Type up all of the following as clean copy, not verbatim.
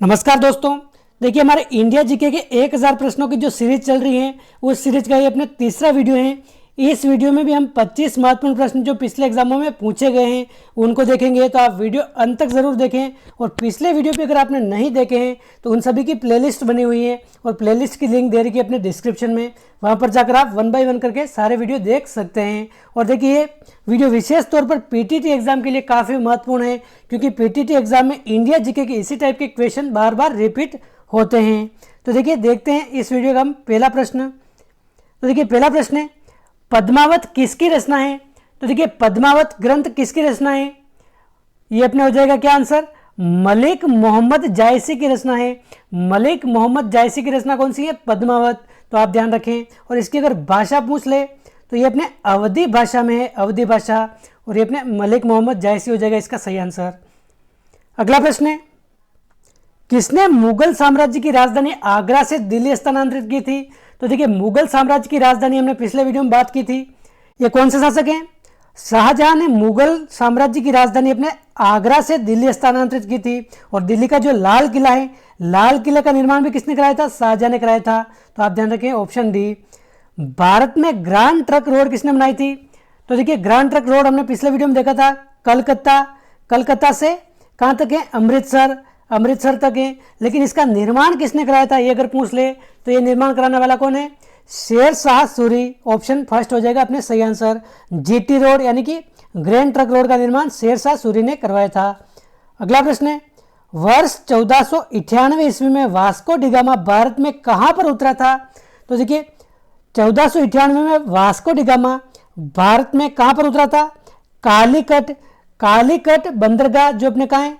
नमस्कार दोस्तों। देखिए, हमारे इंडिया जीके के 1000 प्रश्नों की जो सीरीज चल रही है उस सीरीज का ये अपने तीसरा वीडियो है। इस वीडियो में भी हम 25 महत्वपूर्ण प्रश्न जो पिछले एग्जामों में पूछे गए हैं उनको देखेंगे, तो आप वीडियो अंत तक ज़रूर देखें। और पिछले वीडियो पे अगर आपने नहीं देखे हैं तो उन सभी की प्लेलिस्ट बनी हुई है और प्लेलिस्ट की लिंक दे रखी है अपने डिस्क्रिप्शन में, वहाँ पर जाकर आप 1 बाय 1 करके सारे वीडियो देख सकते हैं। और देखिए, ये वीडियो विशेष तौर पर पीटीटी एग्जाम के लिए काफ़ी महत्वपूर्ण है, क्योंकि पीटीटी एग्जाम में इंडिया जीके के इसी टाइप के क्वेश्चन बार बार रिपीट होते हैं। तो देखिए, देखते हैं इस वीडियो का हम पहला प्रश्न। तो देखिए, पहला प्रश्न है, पद्मावत किसकी रचना है? तो देखिए, पद्मावत ग्रंथ किसकी रचना है? ये अपने हो जाएगा क्या आंसर? मलिक मोहम्मद जायसी की रचना है। मलिक मोहम्मद जायसी की रचना कौन सी है? पद्मावत। तो आप ध्यान रखें। और इसकी अगर भाषा पूछ ले तो ये अपने अवधी भाषा में है, अवधी भाषा, और ये अपने मलिक मोहम्मद जायसी हो जाएगा इसका सही आंसर। अगला प्रश्न है, किसने मुगल साम्राज्य की राजधानी आगरा से दिल्ली स्थानांतरित की थी? तो देखिए, मुगल साम्राज्य की राजधानी हमने पिछले वीडियो में बात की थी। ये कौन से शासक हैं? शाहजहां ने मुगल साम्राज्य की राजधानी अपने आगरा से दिल्ली स्थानांतरित की थी। और दिल्ली का जो लाल किला है, लाल किले का निर्माण भी किसने कराया था? शाहजहां ने कराया था। तो आप ध्यान रखें, ऑप्शन डी। भारत में ग्रांड ट्रक रोड किसने बनाई थी? तो देखिए, ग्रांड ट्रक रोड हमने पिछले वीडियो में देखा था। कलकत्ता से कहाँ तक है? अमृतसर तक है। लेकिन इसका निर्माण किसने कराया था, ये अगर पूछ ले तो ये निर्माण कराने वाला कौन है? शेर शाह सूरी। ऑप्शन फर्स्ट हो जाएगा अपने सही आंसर। जीटी रोड यानी कि ग्रैंड ट्रक रोड का निर्माण शेर शाह सूरी ने करवाया था। अगला प्रश्न है, वर्ष 1498 ईस्वी में वास्को डिगामा भारत में कहाँ पर उतरा था? तो देखिए, 1498 में वास्को डिगामा भारत में कहाँ पर उतरा था? कालीकट बंदरगाह जो अपने कहाँ है?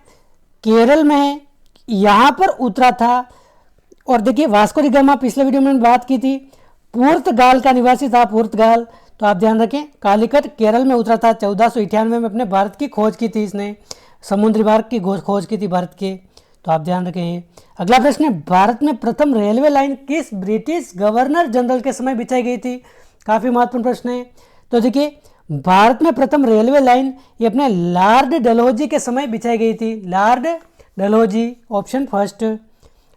केरल में है, यहाँ पर उतरा था। और देखिए, वास्को डिगामा पिछले वीडियो में बात की थी, पुर्तगाल का निवासी था, पुर्तगाल। तो आप ध्यान रखें, कालीकट केरल में उतरा था। 1498 में अपने भारत की खोज की थी इसने, समुद्री मार्ग की खोज की थी भारत के। तो आप ध्यान रखें। अगला प्रश्न है, भारत में प्रथम रेलवे लाइन किस ब्रिटिश गवर्नर जनरल के समय बिछाई गई थी? काफ़ी महत्वपूर्ण प्रश्न है। तो देखिए, भारत में प्रथम रेलवे लाइन ये अपने लॉर्ड डलहौजी के समय बिछाई गई थी। Lord Dalhousie, option first.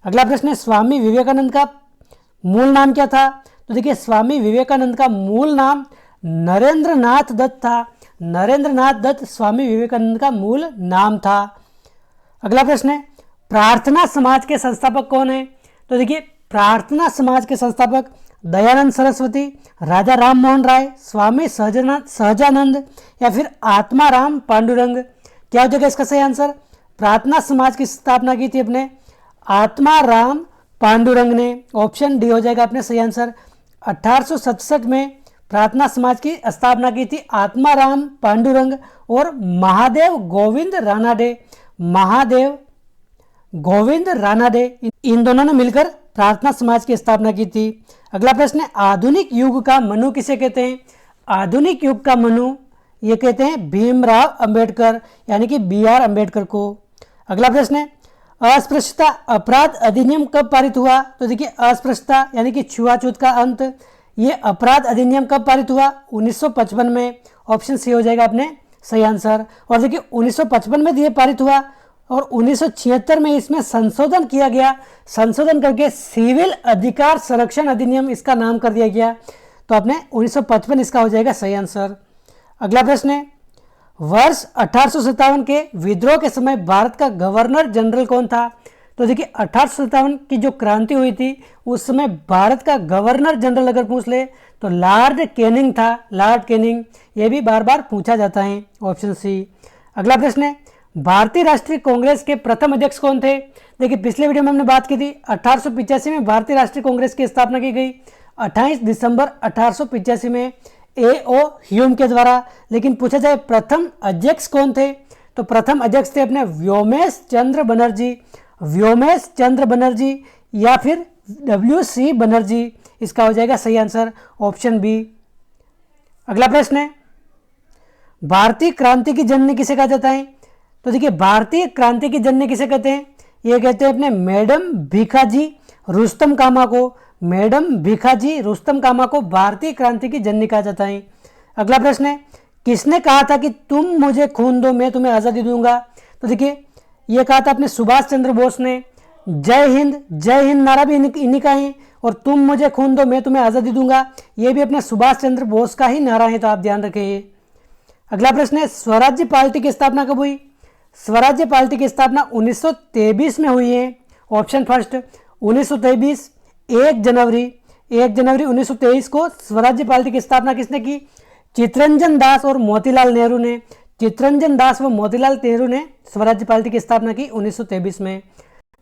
अगला प्रश्न है, स्वामी विवेकानंद का मूल नाम क्या था? तो देखिए, स्वामी विवेकानंद का मूल नाम नरेंद्र नाथ दत्त था। नरेंद्र नाथ दत्त स्वामी विवेकानंद का मूल नाम था। अगला प्रश्न है, प्रार्थना समाज के संस्थापक कौन है? तो देखिए, प्रार्थना समाज के संस्थापक दयानंद सरस्वती, राजा राम मोहन राय, स्वामी सहजानंद या फिर आत्माराम पांडुरंग। क्या हो जाएगा इसका सही आंसर? प्रार्थना समाज की स्थापना की थी अपने आत्माराम पांडुरंग ने। ऑप्शन डी हो जाएगा अपने सही आंसर। 1867 में प्रार्थना समाज की स्थापना की थी आत्माराम पांडुरंग और महादेव गोविंद रानाडे, इन दोनों ने मिलकर प्रार्थना समाज की स्थापना की थी। अगला प्रश्न है, आधुनिक युग का मनु किसे कहते हैं? आधुनिक युग का मनु ये कहते हैं भीमराव अंबेडकर, यानी कि BR अम्बेडकर को। अगला प्रश्न है, अस्पृश्यता अपराध अधिनियम कब पारित हुआ? तो देखिए, अस्पृश्यता यानी कि छुआछूत का अंत, ये अपराध अधिनियम कब पारित हुआ? 1955 में। ऑप्शन सी हो जाएगा अपने सही आंसर। और देखिए, 1955 में ये पारित हुआ और 1976 में इसमें संशोधन किया गया। संशोधन करके सिविल अधिकार संरक्षण अधिनियम इसका नाम कर दिया गया। तो अपने 1955 इसका हो जाएगा सही आंसर। अगला प्रश्न है, वर्ष 1857 के विद्रोह के समय भारत का गवर्नर जनरल कौन था? तो देखिए, 1857 की जो क्रांति हुई थी उस समय भारत का गवर्नर जनरल अगर पूछ ले तो लॉर्ड कैनिंग था। लॉर्ड कैनिंग, ये भी बार बार पूछा जाता है। Option C. अगला प्रश्न है, भारतीय राष्ट्रीय कांग्रेस के प्रथम अध्यक्ष कौन थे? देखिए, पिछले वीडियो में हमने बात की थी 1885 में भारतीय राष्ट्रीय कांग्रेस की स्थापना की गई, 28 दिसंबर 1885 में A.O. ह्यूम के द्वारा। लेकिन पूछा जाए प्रथम अध्यक्ष कौन थे, तो प्रथम अध्यक्ष थे अपने व्योमेश चंद्र बनर्जी या फिर W.C. बनर्जी। इसका हो जाएगा सही आंसर, ऑप्शन बी। अगला प्रश्न है, भारतीय क्रांति की जननी किसे कहा जाता है? तो देखिए, भारतीय क्रांति की जननी किसे कहते हैं? ये कहते हैं अपने मैडम भीखाजी रुस्तम कामा को। मैडम भीखाजी रुस्तम कामा को भारतीय क्रांति की जननी कहा जाता है। अगला प्रश्न है, किसने कहा था कि तुम मुझे खून दो मैं तुम्हें आज़ादी दूंगा? तो देखिए, ये कहा था अपने सुभाष चंद्र बोस ने। जय हिंद नारा भी इन्हीं का है। और तुम मुझे खून दो मैं तुम्हें आज़ादी दूंगा, ये भी अपने सुभाष चंद्र बोस का ही नारा है, तो आप ध्यान रखें। अगला प्रश्न है, स्वराज्य पार्टी की स्थापना कब हुई? स्वराज्य पार्टी की स्थापना 1923 में हुई है। ऑप्शन फर्स्ट 1923, 1 जनवरी 1923 को स्वराज्य पार्टी की स्थापना किसने की? चित्तरंजन दास और मोतीलाल नेहरू ने। चित्तरंजन दास व मोतीलाल नेहरू ने स्वराज्य पार्टी की स्थापना की 1923 में।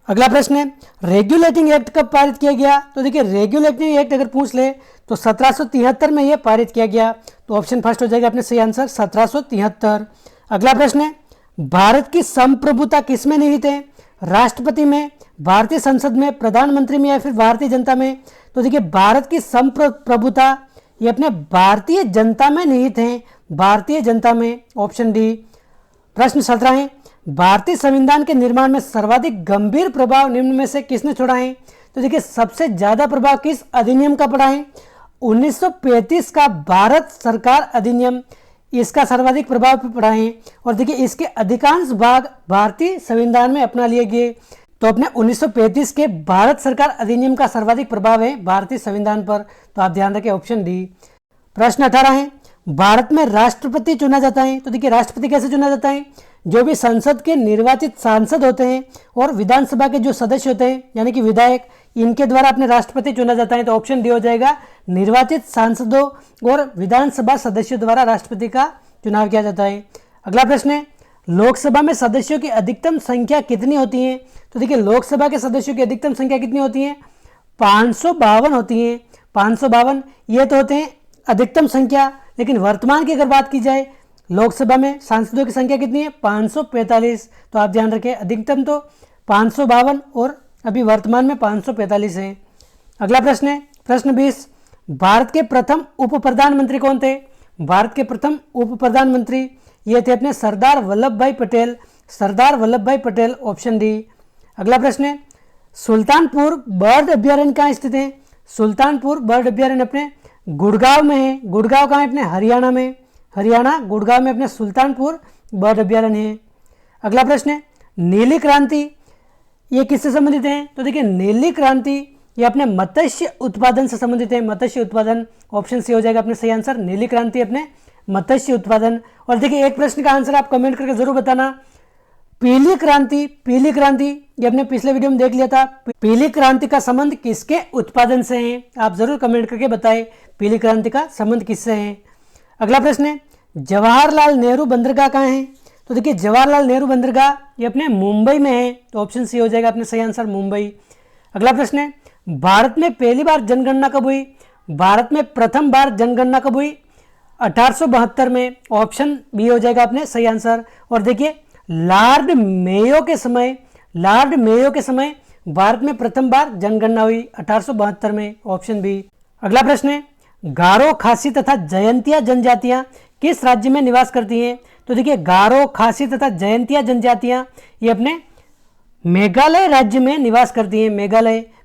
अगला प्रश्न है, रेगुलेटिंग एक्ट कब पारित किया गया? तो देखिए, रेगुलेटिंग एक्ट अगर पूछ ले तो 1773 में यह पारित किया गया, तो ऑप्शन फर्स्ट हो जाएगा अपने सही आंसर 1773। अगला प्रश्न है, भारत की संप्रभुता किसमें निहित है? राष्ट्रपति में, भारतीय संसद में, प्रधानमंत्री में, या फिर भारतीय जनता में? तो देखिए, भारत की संप्रभुता ये अपने भारतीय जनता में निहित है, भारतीय जनता में, ऑप्शन डी। प्रश्न 17 है, भारतीय संविधान के निर्माण में सर्वाधिक गंभीर प्रभाव निम्न में से किसने छोड़ा है? तो देखिए, सबसे ज्यादा प्रभाव किस अधिनियम का पड़ा है? 1935 का भारत सरकार अधिनियम, इसका सर्वाधिक प्रभाव पड़ा है। और देखिए, इसके अधिकांश भाग भारतीय संविधान में अपना लिए गए, तो अपने 1935 के भारत सरकार अधिनियम का सर्वाधिक प्रभाव है भारतीय संविधान पर, तो आप ध्यान रखें ऑप्शन डी। प्रश्न 18 है, भारत में राष्ट्रपति चुना जाता है? तो देखिए, राष्ट्रपति कैसे चुना जाता है? जो भी संसद के निर्वाचित सांसद होते हैं और विधानसभा के जो सदस्य होते हैं यानी कि विधायक, इनके द्वारा अपने राष्ट्रपति चुना जाता है, तो ऑप्शन डी हो जाएगा। निर्वाचित सांसदों और विधानसभा सदस्यों द्वारा राष्ट्रपति का चुनाव किया जाता है। अगला प्रश्न है, लोकसभा में सदस्यों की अधिकतम संख्या कितनी होती है? तो देखिए, लोकसभा के सदस्यों की अधिकतम संख्या कितनी होती है? 552 होती है। 552 ये तो होते हैं अधिकतम संख्या, लेकिन वर्तमान की अगर बात की जाए, लोकसभा में सांसदों की संख्या कितनी है? 545। तो आप ध्यान रखें, अधिकतम तो 552 और अभी वर्तमान में 545 है। अगला प्रश्न है, प्रश्न 20, भारत के प्रथम उप प्रधानमंत्री कौन थे? भारत के प्रथम उप प्रधानमंत्री ये थे अपने सरदार वल्लभ भाई पटेल। सरदार वल्लभ भाई पटेल, ऑप्शन डी। अगला प्रश्न है, सुल्तानपुर बर्ड अभ्यारण्य कहाँ स्थित है? सुल्तानपुर बर्ड अभ्यारण्य अपने गुड़गांव में है। गुड़गांव कहाँ है? अपने हरियाणा में। हरियाणा गुड़गांव में अपने सुल्तानपुर बर्ड अभ्यारण्य है। अगला प्रश्न है, नीली क्रांति ये किससे संबंधित है? तो देखिए, नीली क्रांति ये अपने मत्स्य उत्पादन से संबंधित है। मत्स्य उत्पादन, ऑप्शन सी हो जाएगा अपने सही आंसर। नीली क्रांति अपने मत्स्य उत्पादन। और देखिए, एक प्रश्न का आंसर आप कमेंट करके जरूर बताना, पीली क्रांति, पीली क्रांति ये अपने पिछले वीडियो में देख लिया था, पीली क्रांति का संबंध किसके उत्पादन से है? आप जरूर कमेंट करके बताएं पीली क्रांति का संबंध किससे है। अगला प्रश्न है, जवाहरलाल नेहरू बंदरगाह कहाँ है? तो देखिए, जवाहरलाल नेहरू बंदरगाह ये अपने मुंबई में है, तो ऑप्शन सी हो जाएगा अपने सही आंसर मुंबई। अगला प्रश्न है, भारत में पहली बार जनगणना कब हुई? भारत में प्रथम बार जनगणना कब हुई? 1872 में, ऑप्शन बी हो जाएगा अपने सही आंसर। और देखिए, लॉर्ड मेयो के समय भारत में प्रथम बार जनगणना हुई 1872 में, ऑप्शन बी। अगला प्रश्न है, गारो, खासी तथा जयंतिया जनजातियां किस राज्य में निवास करती हैं? तो देखिए, गारो, खासी तथा जयंतिया जनजातियां ये अपने मेघालय राज्य में निवास करती हैं।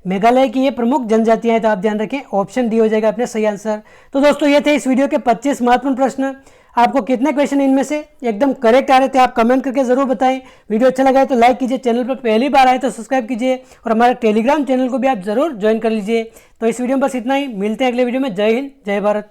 मेघालय की ये प्रमुख जनजातियां हैं, तो आप ध्यान रखें ऑप्शन डी हो जाएगा अपने सही आंसर। तो दोस्तों, ये थे इस वीडियो के 25 महत्वपूर्ण प्रश्न। आपको कितने क्वेश्चन इनमें से एकदम करेक्ट आ रहे थे, आप कमेंट करके जरूर बताएं। वीडियो अच्छा लगा है तो लाइक कीजिए, चैनल पर पहली बार आए तो सब्सक्राइब कीजिए और हमारे टेलीग्राम चैनल को भी आप जरूर ज्वाइन कर लीजिए। तो इस वीडियो में बस इतना ही, मिलते हैं अगले वीडियो में। जय हिंद, जय भारत।